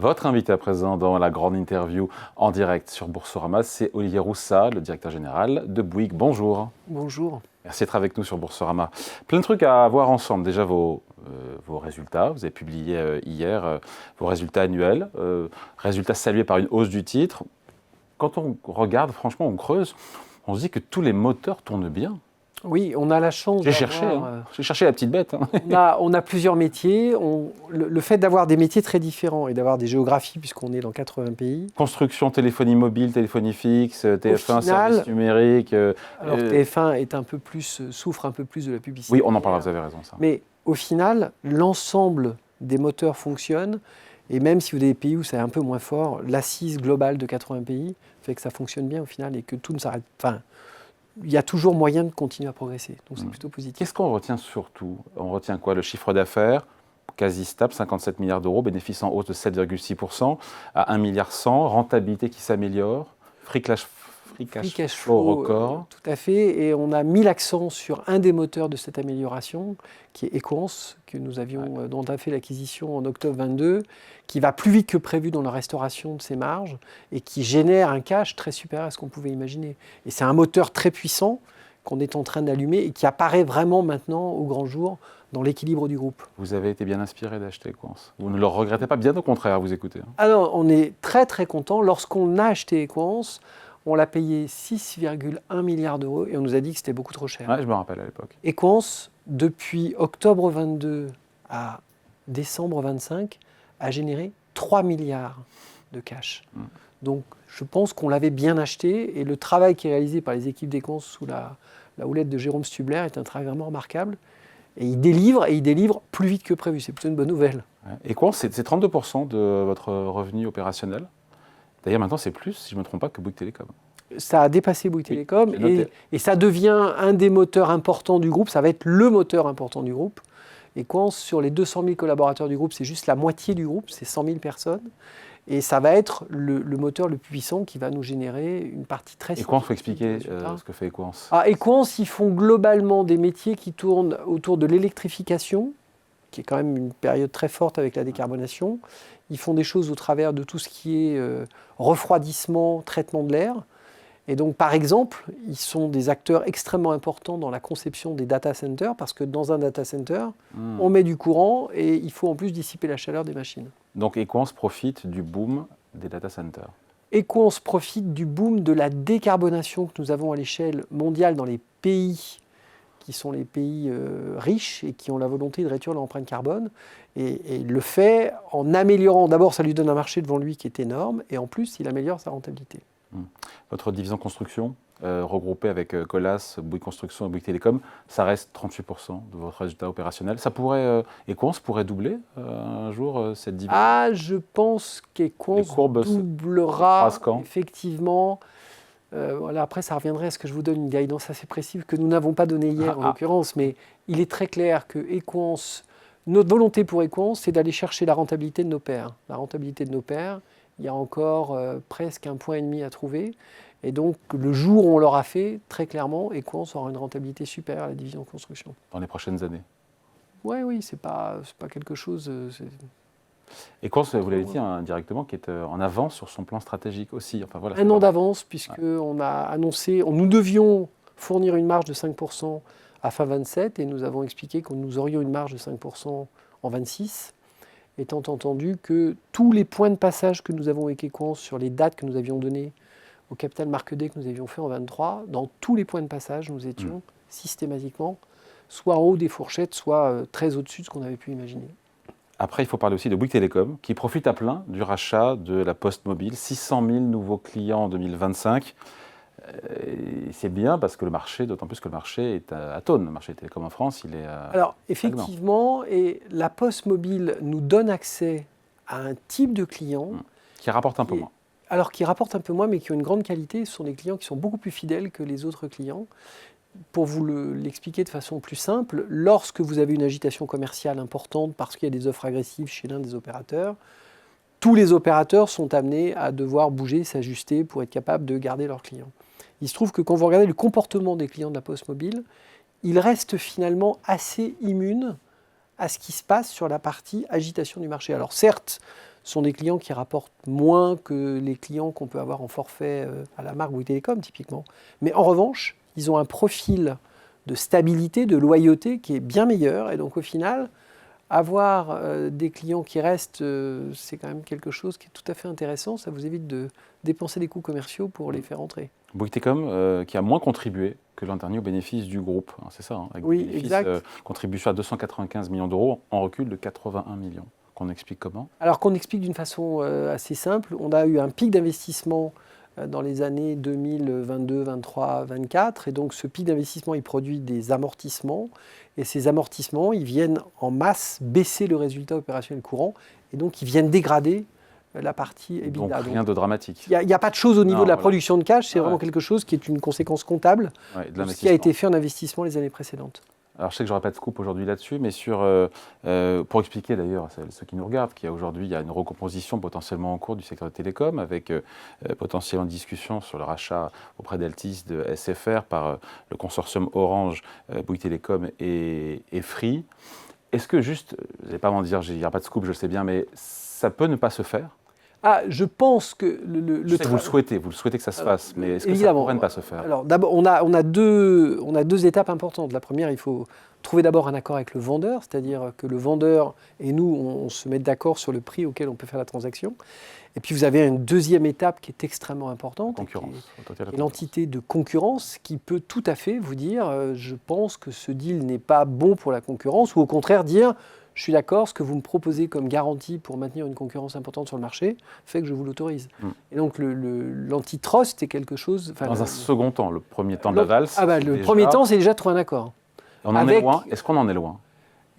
Votre invité à présent dans la grande interview en direct sur Boursorama, c'est Olivier Roussat, le directeur général de Bouygues. Bonjour. Bonjour. Merci d'être avec nous sur Boursorama. Plein de trucs à voir ensemble. Déjà vos résultats. Vous avez publié hier vos résultats annuels. Résultats salués par une hausse du titre. Quand on regarde, franchement, on creuse, on se dit que tous les moteurs tournent bien. Oui, on a la chance J'ai cherché la petite bête. On a plusieurs métiers. Le fait d'avoir des métiers très différents et d'avoir des géographies, puisqu'on est dans 80 pays. Construction, téléphonie mobile, téléphonie fixe, TF1, service numérique. Alors TF1 souffre un peu plus de la publicité. Oui, on en parlera, vous avez raison. Ça. Mais au final, l'ensemble des moteurs fonctionne. Et même si vous avez des pays où c'est un peu moins fort, l'assise globale de 80 pays fait que ça fonctionne bien au final et que tout ne s'arrête pas. Il y a toujours moyen de continuer à progresser. Donc c'est plutôt positif. Qu'est-ce qu'on retient surtout ? On retient quoi ? Le chiffre d'affaires, quasi stable, 57 milliards d'euros, bénéfice en hausse de 7,6% à 1,1 milliard, rentabilité qui s'améliore, free cash flow record. Tout à fait. Et on a mis l'accent sur un des moteurs de cette amélioration, qui est Equance, dont on a fait l'acquisition en octobre 2022, qui va plus vite que prévu dans la restauration de ses marges et qui génère un cash très supérieur à ce qu'on pouvait imaginer. Et c'est un moteur très puissant qu'on est en train d'allumer et qui apparaît vraiment maintenant au grand jour dans l'équilibre du groupe. Vous avez été bien inspiré d'acheter Equance. Vous ne le regrettez pas, bien au contraire, à vous écouter. Alors, on est très très content. Lorsqu'on a acheté Equance, on l'a payé 6,1 milliards d'euros et on nous a dit que c'était beaucoup trop cher. Ouais, je me rappelle à l'époque. Equance, depuis octobre 22 à décembre 25, a généré 3 milliards de cash. Donc, je pense qu'on l'avait bien acheté et le travail qui est réalisé par les équipes d'Equance sous la houlette de Jérôme Stubler est un travail vraiment remarquable. Et il délivre plus vite que prévu. C'est plutôt une bonne nouvelle. Equance, c'est 32% de votre revenu opérationnel. D'ailleurs, maintenant, c'est plus, si je ne me trompe pas, que Bouygues Télécom. Ça a dépassé Bouygues Télécom et ça devient un des moteurs importants du groupe. Ça va être le moteur important du groupe. Equance, sur les 200 000 collaborateurs du groupe, c'est juste la moitié du groupe, c'est 100 000 personnes. Et ça va être le moteur le plus puissant qui va nous générer une partie très significative. Equance, il faut expliquer ce que fait Equance. Equance, ils font globalement des métiers qui tournent autour de l'électrification, qui est quand même une période très forte avec la décarbonation. Ils font des choses au travers de tout ce qui est refroidissement, traitement de l'air. Et donc, par exemple, ils sont des acteurs extrêmement importants dans la conception des data centers, parce que dans un data center, on met du courant et il faut en plus dissiper la chaleur des machines. Donc Equance profite du boom des data centers. Equance profite du boom de la décarbonation que nous avons à l'échelle mondiale dans les pays qui sont les pays riches et qui ont la volonté de réduire leur empreinte carbone. Et il le fait en améliorant, d'abord ça lui donne un marché devant lui qui est énorme, et en plus il améliore sa rentabilité. Votre division construction, regroupée avec Colas, Bouygues Construction et Bouygues Télécom, ça reste 38% de votre résultat opérationnel. Ça pourrait, Equance pourrait doubler un jour cette division ? Je pense qu'Equance doublera effectivement. Après, ça reviendrait à ce que je vous donne une guidance assez précise que nous n'avons pas donnée hier en l'occurrence, mais il est très clair que Equance, notre volonté pour Equance, c'est d'aller chercher la rentabilité de nos pairs. La rentabilité de nos pairs, il y a encore presque 1,5 point à trouver. Et donc, le jour où on l'aura fait, très clairement, Equance aura une rentabilité supérieure à la division construction. Dans les prochaines années ? Oui, c'est pas quelque chose... Equance, vous l'avez dit indirectement, qui est en avance sur son plan stratégique aussi. Enfin, voilà, un an d'avance, puisqu'on a annoncé... Nous devions fournir une marge de 5% à fin 27, et nous avons expliqué que nous aurions une marge de 5% en 26, étant entendu que tous les points de passage que nous avons avec Equance sur les dates que nous avions données au Capital Market Day que nous avions fait en 23, dans tous les points de passage, nous étions systématiquement soit en haut des fourchettes, soit très au-dessus de ce qu'on avait pu imaginer. Après, il faut parler aussi de Bouygues Télécom, qui profite à plein du rachat de la Poste Mobile. 600 000 nouveaux clients en 2025. Et c'est bien parce que le marché, d'autant plus que le marché est à tonne. Le marché télécom en France, il est Alors, effectivement, et la Poste Mobile nous donne accès à un type de client qui rapporte un peu moins. Alors, qui rapporte un peu moins, mais qui ont une grande qualité. Ce sont des clients qui sont beaucoup plus fidèles que les autres clients. Pour vous l'expliquer de façon plus simple, lorsque vous avez une agitation commerciale importante parce qu'il y a des offres agressives chez l'un des opérateurs, tous les opérateurs sont amenés à devoir bouger, s'ajuster pour être capables de garder leurs clients. Il se trouve que quand vous regardez le comportement des clients de la Poste Mobile, ils restent finalement assez immunes à ce qui se passe sur la partie agitation du marché. Alors certes, sont des clients qui rapportent moins que les clients qu'on peut avoir en forfait à la marque Bouygues Télécom, typiquement. Mais en revanche, ils ont un profil de stabilité, de loyauté qui est bien meilleur. Et donc, au final, avoir des clients qui restent, c'est quand même quelque chose qui est tout à fait intéressant. Ça vous évite de dépenser des coûts commerciaux pour les faire entrer. Bouygues Télécom qui a moins contribué que l'an dernier au bénéfice du groupe. Hein, c'est ça, hein, avec oui, exact. Contribution à 295 millions d'euros en recul de 81 millions. Qu'on explique comment? Alors qu'on explique d'une façon assez simple. On a eu un pic d'investissement dans les années 2022, 23, 24. Et donc ce pic d'investissement, il produit des amortissements. Et ces amortissements, ils viennent en masse baisser le résultat opérationnel courant. Et donc ils viennent dégrader la partie EBITDA. Donc rien de dramatique. Il n'y a pas de chose au niveau de la production de cash. C'est vraiment quelque chose qui est une conséquence comptable de ce qui a été fait en investissement les années précédentes. Alors, je sais que je n'aurai pas de scoop aujourd'hui là-dessus, mais pour expliquer d'ailleurs à ceux qui nous regardent qu'aujourd'hui, il y a une recomposition potentiellement en cours du secteur des télécoms, avec potentiellement une discussion sur le rachat auprès d'Altis de SFR par le consortium Orange, Bouygues Télécom et Free. Est-ce que juste, vous n'allez pas m'en dire, il n'y a pas de scoop, je le sais bien, mais ça peut ne pas se faire? Je pense que vous le souhaitez que ça se fasse, mais est-ce que ça pourrait ne pas se faire? Alors d'abord, on a deux étapes importantes. La première, il faut trouver d'abord un accord avec le vendeur, c'est-à-dire que le vendeur et nous, on se met d'accord sur le prix auquel on peut faire la transaction. Et puis vous avez une deuxième étape qui est extrêmement importante, qui est l'entité de concurrence qui peut tout à fait vous dire je pense que ce deal n'est pas bon pour la concurrence, ou au contraire dire je suis d'accord, ce que vous me proposez comme garantie pour maintenir une concurrence importante sur le marché fait que je vous l'autorise. Et donc l'antitrust est quelque chose... Dans un second temps, le premier temps de la valse... le premier temps, c'est déjà de trouver un accord. On en est loin. Est-ce qu'on en est loin?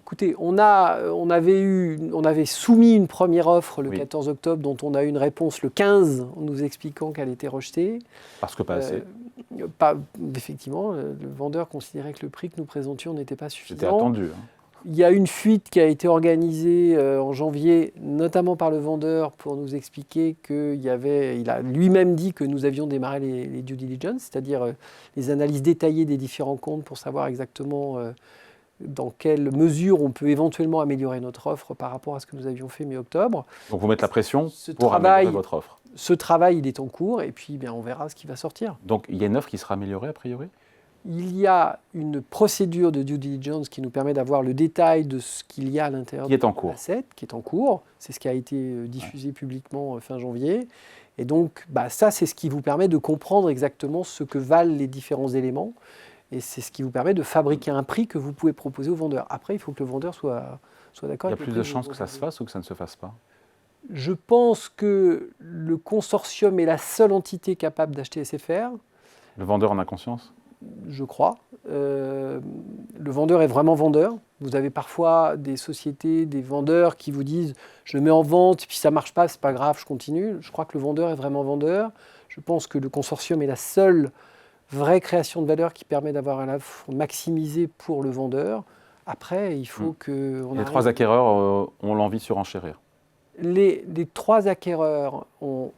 Écoutez, on avait soumis une première offre le 14 octobre dont on a eu une réponse le 15 en nous expliquant qu'elle était rejetée. Parce que pas assez. Effectivement, le vendeur considérait que le prix que nous présentions n'était pas suffisant. C'était attendu. Il y a une fuite qui a été organisée en janvier, notamment par le vendeur, pour nous expliquer il a lui-même dit que nous avions démarré les due diligence, c'est-à-dire les analyses détaillées des différents comptes pour savoir exactement dans quelle mesure on peut éventuellement améliorer notre offre par rapport à ce que nous avions fait mi-octobre. Donc vous mettez la pression pour améliorer votre offre. Ce travail, il est en cours et puis on verra ce qui va sortir. Donc il y a une offre qui sera améliorée a priori ? Il y a une procédure de due diligence qui nous permet d'avoir le détail de ce qu'il y a à l'intérieur de l'asset, qui est en cours. C'est ce qui a été diffusé publiquement fin janvier. Et donc, ça, c'est ce qui vous permet de comprendre exactement ce que valent les différents éléments. Et c'est ce qui vous permet de fabriquer un prix que vous pouvez proposer au vendeur. Après, il faut que le vendeur soit d'accord. Il y a plus de chances que ça se fasse ou que ça ne se fasse pas ? Je pense que le consortium est la seule entité capable d'acheter SFR. Le vendeur en a conscience ? Je crois. Le vendeur est vraiment vendeur. Vous avez parfois des sociétés, des vendeurs qui vous disent « je le mets en vente, puis ça ne marche pas, c'est pas grave, je continue ». Je crois que le vendeur est vraiment vendeur. Je pense que le consortium est la seule vraie création de valeur qui permet d'avoir un offre maximisée pour le vendeur. Après, il faut que... Les trois acquéreurs ont l'envie de surenchérir. Les trois acquéreurs ont,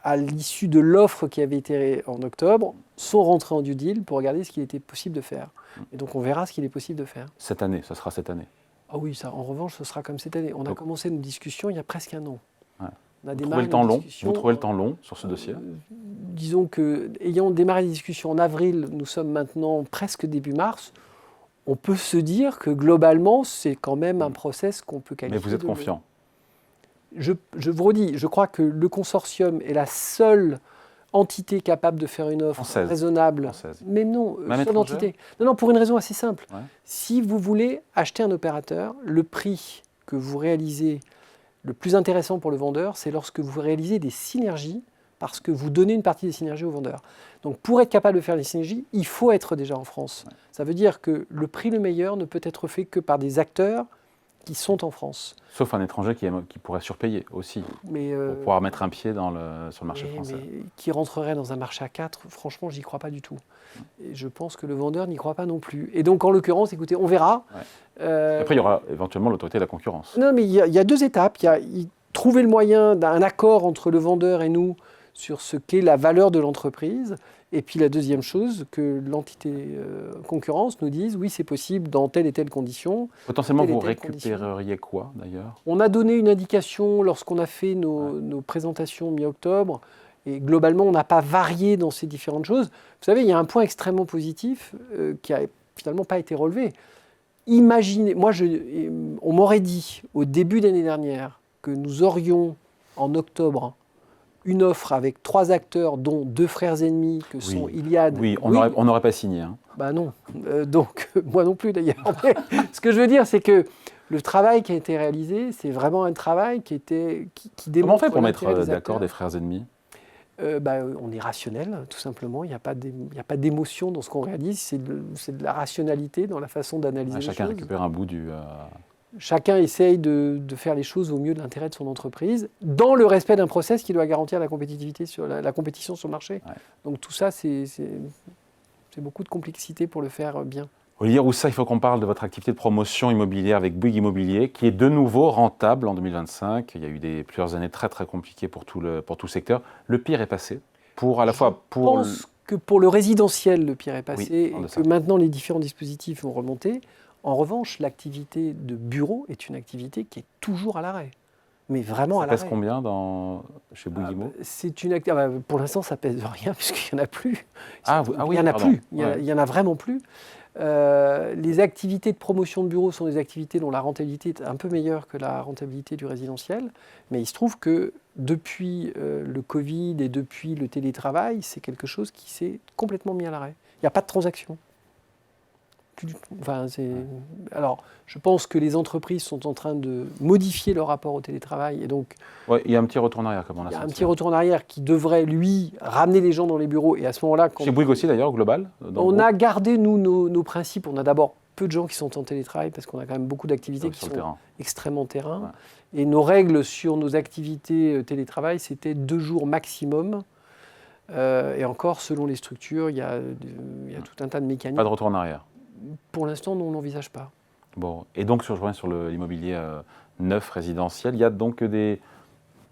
à l'issue de l'offre qui avait été en octobre, sont rentrés en due deal pour regarder ce qu'il était possible de faire. Et donc on verra ce qu'il est possible de faire. Cette année, ça sera cette année. Ah oui, ça, en revanche, ce sera comme cette année. On a commencé nos discussions il y a presque un an. Ouais. Vous trouvez le temps long sur ce dossier ? Disons que, ayant démarré les discussions en avril, nous sommes maintenant presque début mars, on peut se dire que globalement, c'est quand même un process qu'on peut qualifier. Mais vous êtes confiant ? Je vous redis, je crois que le consortium est la seule entité capable de faire une offre raisonnable. Mais non, seule entité. Non, pour une raison assez simple. Ouais. Si vous voulez acheter un opérateur, le prix que vous réalisez, le plus intéressant pour le vendeur, c'est lorsque vous réalisez des synergies, parce que vous donnez une partie des synergies au vendeur. Donc pour être capable de faire des synergies, il faut être déjà en France. Ouais. Ça veut dire que le prix le meilleur ne peut être fait que par des acteurs qui sont en France. Sauf un étranger qui pourrait surpayer aussi, pour pouvoir mettre un pied sur le marché français. Mais qui rentrerait dans un marché à 4, franchement, j'y crois pas du tout. Et je pense que le vendeur n'y croit pas non plus. Et donc, en l'occurrence, écoutez, on verra. Ouais. Après, il y aura éventuellement l'autorité de la concurrence. Non, mais il y a deux étapes. Trouver le moyen d'un accord entre le vendeur et nous sur ce qu'est la valeur de l'entreprise. Et puis la deuxième chose, que l'entité concurrence nous dise oui, c'est possible dans telle et telle condition. Potentiellement, vous récupéreriez quoi d'ailleurs? On a donné une indication lorsqu'on a fait nos présentations mi-octobre. Et globalement, on n'a pas varié dans ces différentes choses. Vous savez, il y a un point extrêmement positif qui n'a finalement pas été relevé. Imaginez, on m'aurait dit au début d'année dernière que nous aurions en octobre une offre avec 3 acteurs, dont 2 frères ennemis, que sont Iliad. Oui, on n'aurait pas signé. Hein. Bah non, donc moi non plus d'ailleurs. Ce que je veux dire, c'est que le travail qui a été réalisé, c'est vraiment un travail qui démontre. Comment on fait pour mettre d'accord des frères ennemis? On est rationnel, tout simplement. Il n'y a pas d'émotion dans ce qu'on réalise. C'est de la rationalité dans la façon d'analyser les choses. Chacun récupère un bout du... Chacun essaye de faire les choses au mieux de l'intérêt de son entreprise, dans le respect d'un process qui doit garantir la compétitivité la compétition sur le marché. Ouais. Donc tout ça, c'est beaucoup de complexité pour le faire bien. Olivier Roussat, il faut qu'on parle de votre activité de promotion immobilière avec Bouygues Immobilier, qui est de nouveau rentable en 2025. Il y a eu plusieurs années très très compliquées pour tout le secteur. Le pire est passé. Je pense que pour le résidentiel, le pire est passé, et que maintenant les différents dispositifs vont remonter. En revanche, l'activité de bureau est une activité qui est toujours à l'arrêt. Mais vraiment à l'arrêt. Ça pèse combien chez Bouygues Immo? Pour l'instant, ça pèse rien, puisqu'il n'y en a plus. Il n'y en a plus. Il y en a vraiment plus. Les activités de promotion de bureaux sont des activités dont la rentabilité est un peu meilleure que la rentabilité du résidentiel. Mais il se trouve que depuis le Covid et depuis le télétravail, c'est quelque chose qui s'est complètement mis à l'arrêt. Il n'y a pas de transaction. Alors, je pense que les entreprises sont en train de modifier leur rapport au télétravail. Et donc, il y a un petit retour en arrière, comme on l'a senti. Il y a un petit retour en arrière qui devrait, lui, ramener les gens dans les bureaux. Et à ce moment-là... Chez Bouygues aussi, d'ailleurs, au global? On a gardé, nous, nos principes. On a d'abord peu de gens qui sont en télétravail, parce qu'on a quand même beaucoup d'activités qui sont extrêmement terrain. Ouais. Et nos règles sur nos activités télétravail, c'était 2 jours maximum. Et encore, selon les structures, il y a tout un tas de mécaniques. Pas de retour en arrière? Pour l'instant, on n'envisage pas. Bon, et donc je reviens sur l'immobilier neuf résidentiel, il y a donc des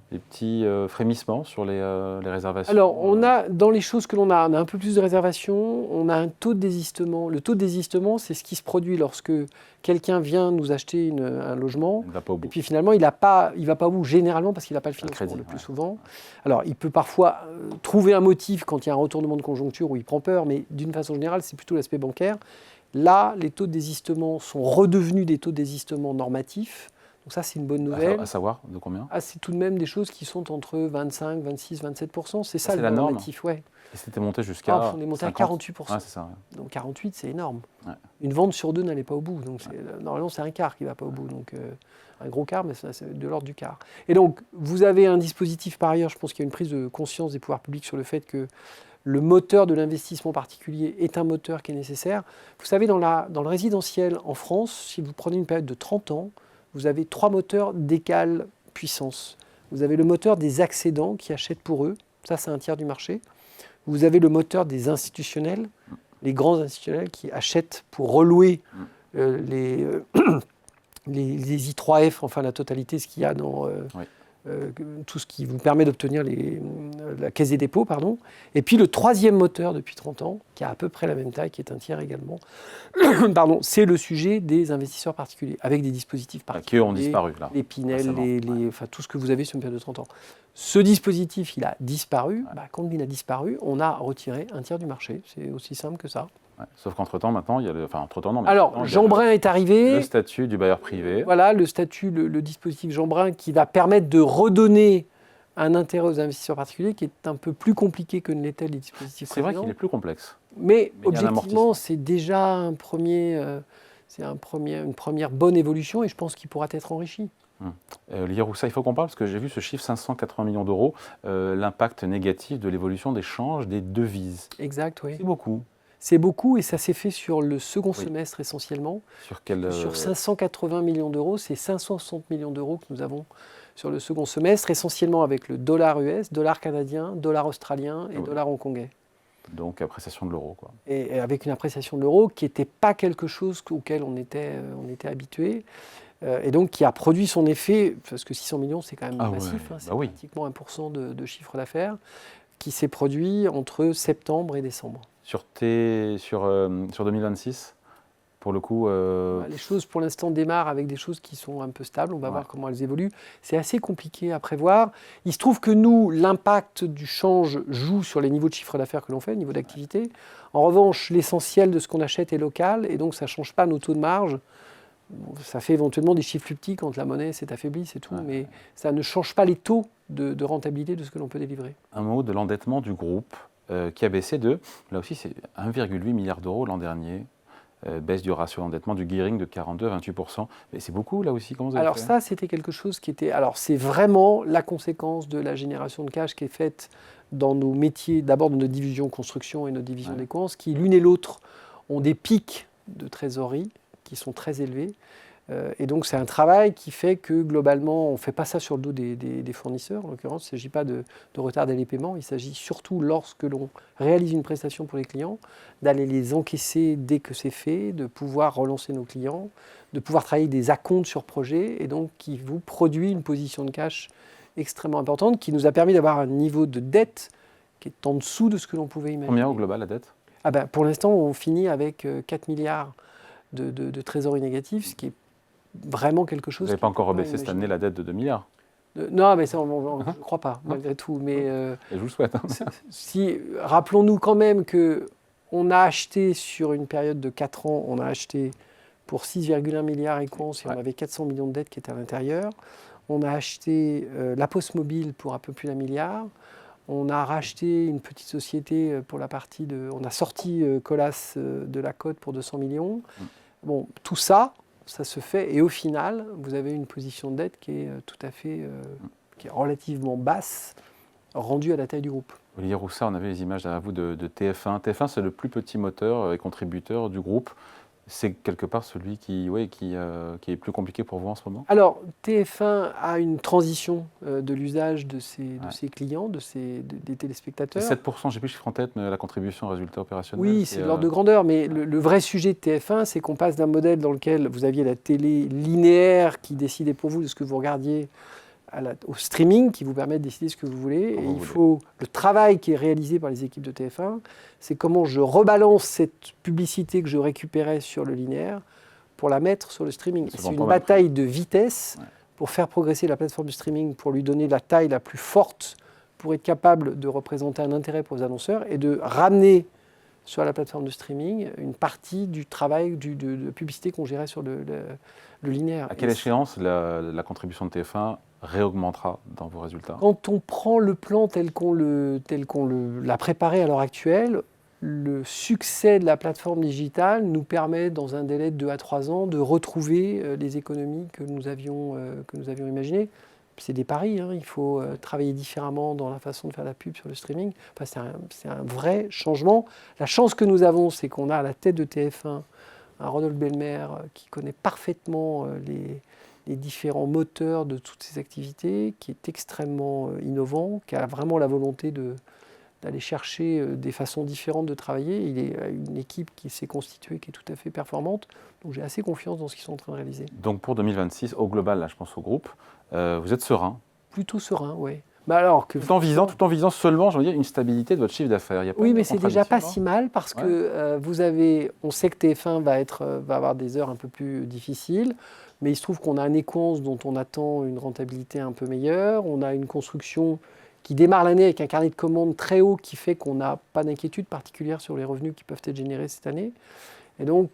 petits frémissements sur les réservations? Alors, on a, dans les choses que l'on a, on a un peu plus de réservations, on a un taux de désistement. Le taux de désistement, c'est ce qui se produit lorsque quelqu'un vient nous acheter un logement, il ne va pas au bout. Et puis finalement, il ne va pas au bout, généralement parce qu'il n'a pas le financement, le plus souvent. Alors, il peut parfois trouver un motif quand il y a un retournement de conjoncture où il prend peur, mais d'une façon générale, c'est plutôt l'aspect bancaire. Là, les taux de désistement sont redevenus des taux de désistement normatifs. Donc ça, c'est une bonne nouvelle. À savoir, de combien? C'est tout de même des choses qui sont entre 25, 26, 27%. C'est ça le normatif, ouais. Et c'était monté jusqu'à on est monté à 48%. C'est ça, ouais. Donc 48, c'est énorme. Ouais. Une vente sur 2 n'allait pas au bout. Donc normalement, c'est un quart qui ne va pas au bout. Donc un gros quart, mais c'est de l'ordre du quart. Et donc, vous avez un dispositif par ailleurs, je pense qu'il y a une prise de conscience des pouvoirs publics sur le fait que le moteur de l'investissement particulier est un moteur qui est nécessaire. Vous savez, dans le résidentiel en France, si vous prenez une période de 30 ans, vous avez 3 moteurs d'égale puissance. Vous avez le moteur des accédants qui achètent pour eux, ça c'est un tiers du marché. Vous avez le moteur des institutionnels, les grands institutionnels qui achètent pour relouer les I3F, enfin la totalité, ce qu'il y a dans... tout ce qui vous permet d'obtenir la caisse des dépôts, pardon. Et puis le 3e moteur depuis 30 ans, qui a à peu près la même taille, qui est un tiers également, pardon, c'est le sujet des investisseurs particuliers, avec des dispositifs particuliers. Qui ont disparu, là. Les Pinel, enfin, tout ce que vous avez sur une période de 30 ans. Ce dispositif, il a disparu. Ouais. Quand il a disparu, on a retiré un tiers du marché. C'est aussi simple que ça. Ouais. Sauf qu'entre-temps, maintenant, il y a Alors, Jeanbrun est arrivé. Le statut du bailleur privé. Voilà, le dispositif Jeanbrun qui va permettre de redonner un intérêt aux investisseurs particuliers qui est un peu plus compliqué que ne l'était les dispositifs précédents. C'est vrai qu'il est plus complexe. Mais objectivement, c'est déjà une première bonne évolution et je pense qu'il pourra être enrichi. Olivier Roussat, il faut qu'on parle, parce que j'ai vu ce chiffre, 580 millions d'euros, l'impact négatif de l'évolution des changes des devises. Exact, oui. C'est beaucoup. C'est beaucoup et ça s'est fait sur le second semestre essentiellement. Sur 580 millions d'euros, c'est 560 millions d'euros que nous avons sur le second semestre, essentiellement avec le dollar US, dollar canadien, dollar australien et dollar hongkongais. Donc appréciation de l'euro, quoi. Et avec une appréciation de l'euro qui n'était pas quelque chose auquel on était habitué. Et donc qui a produit son effet, parce que 600 millions c'est quand même massif, c'est pratiquement 1% de chiffre d'affaires. qui s'est produit entre septembre et décembre. Sur 2026 pour le coup, les choses pour l'instant démarrent avec des choses qui sont un peu stables. On va voir comment elles évoluent. C'est assez compliqué à prévoir. Il se trouve que nous, l'impact du change joue sur les niveaux de chiffre d'affaires que l'on fait, le niveau d'activité. En revanche, l'essentiel de ce qu'on achète est local et donc ça ne change pas nos taux de marge. Ça fait éventuellement des chiffres plus petits quand la monnaie s'est affaiblie, c'est tout. Mais ça ne change pas les taux de rentabilité de ce que l'on peut délivrer. Un mot de l'endettement du groupe qui a baissé là aussi c'est 1,8 milliard d'euros l'an dernier. Baisse du ratio d'endettement, du gearing de 42 à 28%. Mais c'est beaucoup, là aussi, comment vous avez fait ? Ça, c'était quelque chose qui était... Alors, c'est vraiment la conséquence de la génération de cash qui est faite dans nos métiers, d'abord dans notre division construction et notre division dépenses, qui, l'une et l'autre, ont des pics de trésorerie qui sont très élevés. Et donc, c'est un travail qui fait que, globalement, on ne fait pas ça sur le dos des fournisseurs. En l'occurrence, il ne s'agit pas de retarder les paiements. Il s'agit surtout, lorsque l'on réalise une prestation pour les clients, d'aller les encaisser dès que c'est fait, de pouvoir relancer nos clients, de pouvoir travailler des acomptes sur projet, et donc qui vous produit une position de cash extrêmement importante, qui nous a permis d'avoir un niveau de dette qui est en dessous de ce que l'on pouvait imaginer. Combien au global, la dette ? Pour l'instant, on finit avec 4 milliards de trésorerie négative, ce qui est vraiment quelque chose... Vous n'avez pas encore rebaissé cette année la dette de 2 milliards ? Non, mais ça, je ne crois pas, malgré tout. Mais, et je vous le souhaite. Rappelons-nous quand même qu'on a acheté sur une période de 4 ans, on a acheté pour 6,1 milliards et on avait 400 millions de dettes qui étaient à l'intérieur. On a acheté la Poste Mobile pour un peu plus d'1 milliard. On a racheté une petite société pour la partie de... On a sorti Colas de la cote pour 200 millions. Bon, tout ça... Ça se fait et au final, vous avez une position de dette qui est tout à fait, qui est relativement basse, rendue à la taille du groupe. Olivier Roussat, on avait les images derrière vous de TF1. TF1, c'est le plus petit moteur et contributeur du groupe. C'est quelque part celui qui est plus compliqué pour vous en ce moment ? Alors, TF1 a une transition de l'usage de ses clients, des téléspectateurs. C'est 7%, je n'ai plus le chiffre en tête, mais la contribution au résultat opérationnel. Oui, c'est de l'ordre de grandeur, mais le vrai sujet de TF1, c'est qu'on passe d'un modèle dans lequel vous aviez la télé linéaire qui décidait pour vous de ce que vous regardiez au streaming qui vous permet de décider ce que vous voulez. Le travail qui est réalisé par les équipes de TF1, c'est comment je rebalance cette publicité que je récupérais sur le linéaire pour la mettre sur le streaming. C'est une bataille de vitesse pour faire progresser la plateforme de streaming, pour lui donner la taille la plus forte, pour être capable de représenter un intérêt pour les annonceurs et de ramener sur la plateforme de streaming une partie du travail de publicité qu'on gérait sur le linéaire. À quelle échéance la contribution de TF1 réaugmentera dans vos résultats ? Quand on prend le plan tel qu'on l'a préparé à l'heure actuelle, le succès de la plateforme digitale nous permet, dans un délai de 2 à 3 ans, de retrouver les économies que nous avions imaginées. C'est des paris, il faut travailler différemment dans la façon de faire la pub sur le streaming. C'est un vrai changement. La chance que nous avons, c'est qu'on a à la tête de TF1 un Rodolphe Belmer qui connaît parfaitement les différents moteurs de toutes ces activités, qui est extrêmement innovant, qui a vraiment la volonté d'aller chercher des façons différentes de travailler. Il est une équipe qui s'est constituée, qui est tout à fait performante. Donc j'ai assez confiance dans ce qu'ils sont en train de réaliser. Donc pour 2026, au global, là je pense au groupe, vous êtes serein ? Plutôt serein, oui. Tout en visant seulement, j'ai envie de dire, une stabilité de votre chiffre d'affaires. Oui, mais c'est déjà pas si mal parce que on sait que TF1 va avoir des heures un peu plus difficiles, mais il se trouve qu'on a un Equans dont on attend une rentabilité un peu meilleure. On a une construction qui démarre l'année avec un carnet de commandes très haut qui fait qu'on n'a pas d'inquiétude particulière sur les revenus qui peuvent être générés cette année. Et donc,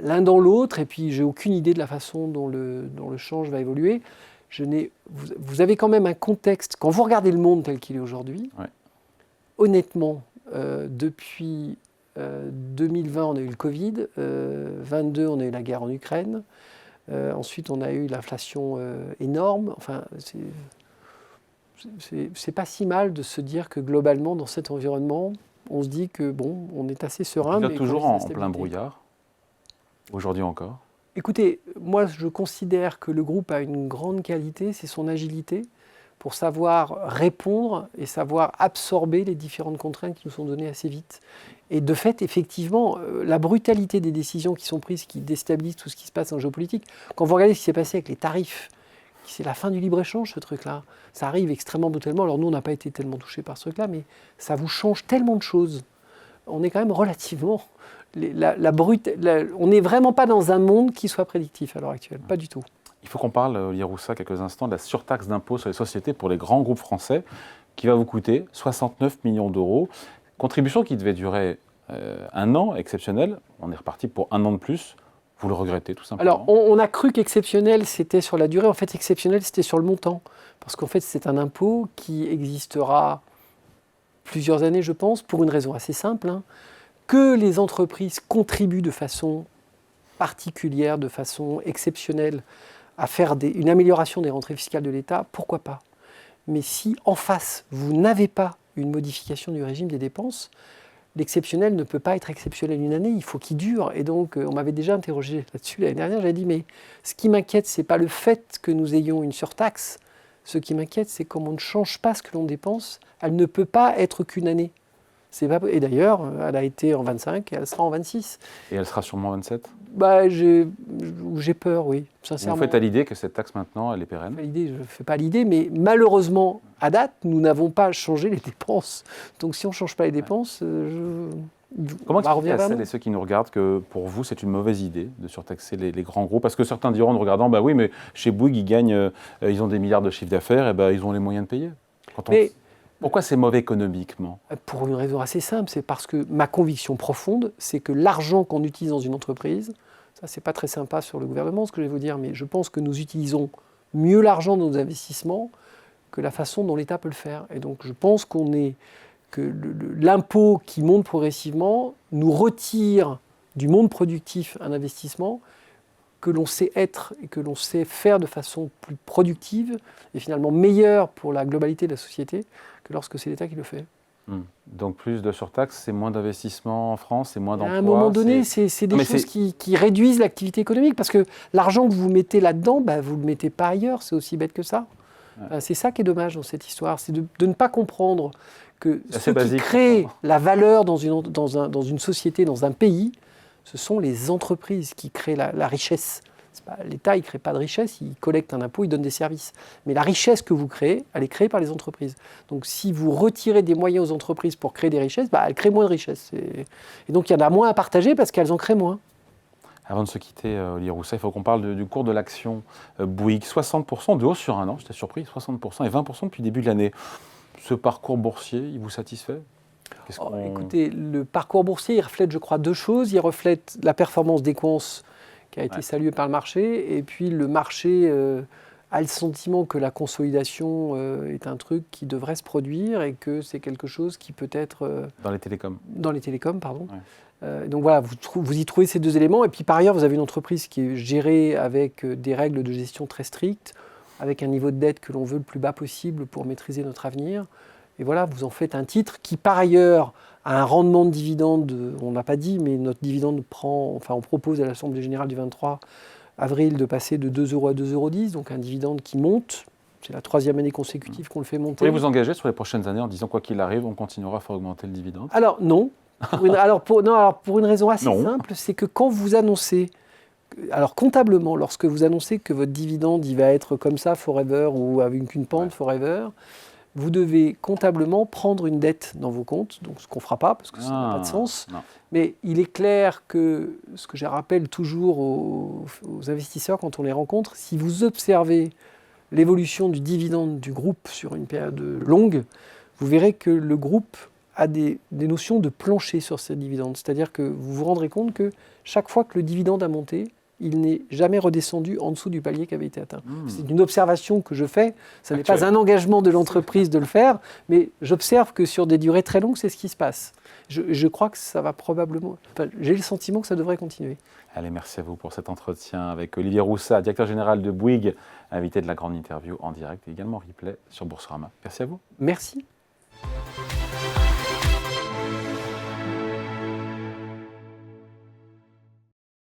l'un dans l'autre, et puis j'ai aucune idée de la façon dont le change va évoluer. Vous avez quand même un contexte, quand vous regardez le monde tel qu'il est aujourd'hui, honnêtement, depuis 2020, on a eu le Covid, 2022, on a eu la guerre en Ukraine, ensuite on a eu l'inflation énorme. Enfin, c'est pas si mal de se dire que globalement, dans cet environnement, on se dit que bon, on est assez serein. Vous êtes toujours en plein brouillard, aujourd'hui encore ? Écoutez, moi je considère que le groupe a une grande qualité, c'est son agilité pour savoir répondre et savoir absorber les différentes contraintes qui nous sont données assez vite. Et de fait, effectivement, la brutalité des décisions qui sont prises, qui déstabilisent tout ce qui se passe en géopolitique, quand vous regardez ce qui s'est passé avec les tarifs c'est la fin du libre-échange, ce truc-là. Ça arrive extrêmement brutalement. Alors nous, on n'a pas été tellement touchés par ce truc-là, mais ça vous change tellement de choses. On est quand même relativement... on n'est vraiment pas dans un monde qui soit prédictif à l'heure actuelle, pas du tout. Il faut qu'on parle, Olivier Roussat, quelques instants, de la surtaxe d'impôt sur les sociétés pour les grands groupes français, qui va vous coûter 69 millions d'euros. Contribution qui devait durer un an, exceptionnelle. On est reparti pour un an de plus. Vous le regrettez, tout simplement? Alors, on a cru qu'exceptionnel, c'était sur la durée. En fait, exceptionnel, c'était sur le montant. Parce qu'en fait, c'est un impôt qui existera plusieurs années, je pense, pour une raison assez simple, hein, que les entreprises contribuent de façon particulière, de façon exceptionnelle, à faire une amélioration des rentrées fiscales de l'État, pourquoi pas? Mais si, en face, vous n'avez pas une modification du régime des dépenses, l'exceptionnel ne peut pas être exceptionnel une année, il faut qu'il dure. Et donc, on m'avait déjà interrogé là-dessus l'année dernière, j'avais dit, mais ce qui m'inquiète, ce n'est pas le fait que nous ayons une surtaxe, ce qui m'inquiète, c'est comme on ne change pas ce que l'on dépense, elle ne peut pas être qu'une année. Et d'ailleurs, elle a été en 25 et elle sera en 26. Et elle sera sûrement en 27 ? J'ai peur, oui, sincèrement. Vous faites à l'idée que cette taxe maintenant, elle est pérenne ? Je ne fais pas l'idée, mais malheureusement, à date, nous n'avons pas changé les dépenses. Donc si on ne change pas les dépenses, Comment expliquer à celles et ceux qui nous regardent que pour vous, c'est une mauvaise idée de surtaxer les grands groupes? Parce que certains diront en nous regardant, bah oui, mais chez Bouygues, ils ont des milliards de chiffre d'affaires, et ils ont les moyens de payer. Pourquoi c'est mauvais économiquement? Pour une raison assez simple, c'est parce que ma conviction profonde, c'est que l'argent qu'on utilise dans une entreprise, ça c'est pas très sympa sur le gouvernement ce que je vais vous dire, mais je pense que nous utilisons mieux l'argent dans nos investissements que la façon dont l'État peut le faire. Et donc je pense que l'impôt qui monte progressivement nous retire du monde productif un investissement que l'on sait être et que l'on sait faire de façon plus productive et finalement meilleure pour la globalité de la société que lorsque c'est l'État qui le fait. Donc plus de surtaxes, c'est moins d'investissement en France, c'est moins d'emplois. À un moment donné, c'est des choses qui réduisent l'activité économique parce que l'argent que vous mettez là-dedans, vous ne le mettez pas ailleurs, c'est aussi bête que ça. Ouais. C'est ça qui est dommage dans cette histoire, c'est de ne pas comprendre que ce qui crée la valeur dans une société, dans un pays, ce sont les entreprises qui créent la richesse. L'État, il ne crée pas de richesse, il collecte un impôt, il donne des services. Mais la richesse que vous créez, elle est créée par les entreprises. Donc si vous retirez des moyens aux entreprises pour créer des richesses, elles créent moins de richesses. Et donc il y en a moins à partager parce qu'elles en créent moins. Avant de se quitter, Olivier Roussat, il faut qu'on parle du cours de l'action Bouygues. 60% de hausse sur un an, j'étais surpris, 60% et 20% depuis le début de l'année. Ce parcours boursier, il vous satisfait ? Écoutez, le parcours boursier, il reflète, je crois, deux choses. Il reflète la performance d'Equance, qui a été saluée par le marché, et puis le marché a le sentiment que la consolidation est un truc qui devrait se produire et que c'est quelque chose qui peut être... Dans les télécoms. Dans les télécoms, pardon. Ouais. Donc voilà, vous y trouvez ces deux éléments. Et puis par ailleurs, vous avez une entreprise qui est gérée avec des règles de gestion très strictes, avec un niveau de dette que l'on veut le plus bas possible pour maîtriser notre avenir. Et voilà, vous en faites un titre qui, par ailleurs, a un rendement de dividende, on n'a pas dit, mais notre dividende on propose à l'Assemblée générale du 23 avril de passer de 2 € à 2,10 €, donc un dividende qui monte. C'est la 3e année consécutive qu'on le fait monter. Vous pouvez vous engager sur les prochaines années en disant quoi qu'il arrive, on continuera à faire augmenter le dividende? Alors non. Pour une raison assez simple, c'est que quand vous annoncez, alors comptablement, lorsque vous annoncez que votre dividende il va être comme ça forever ou avec une pente forever, vous devez comptablement prendre une dette dans vos comptes, donc ce qu'on ne fera pas parce que ça n'a pas de sens. Non. Mais il est clair que, ce que je rappelle toujours aux investisseurs quand on les rencontre, si vous observez l'évolution du dividende du groupe sur une période longue, vous verrez que le groupe a des notions de plancher sur ces dividendes. C'est-à-dire que vous vous rendrez compte que chaque fois que le dividende a monté, il n'est jamais redescendu en dessous du palier qui avait été atteint. C'est une observation que je fais, ça n'est pas un engagement de l'entreprise de le faire, mais j'observe que sur des durées très longues, c'est ce qui se passe. Je crois que ça va probablement... j'ai le sentiment que ça devrait continuer. Allez, merci à vous pour cet entretien avec Olivier Roussat, directeur général de Bouygues, invité de la grande interview en direct et également replay sur Boursorama. Merci à vous. Merci.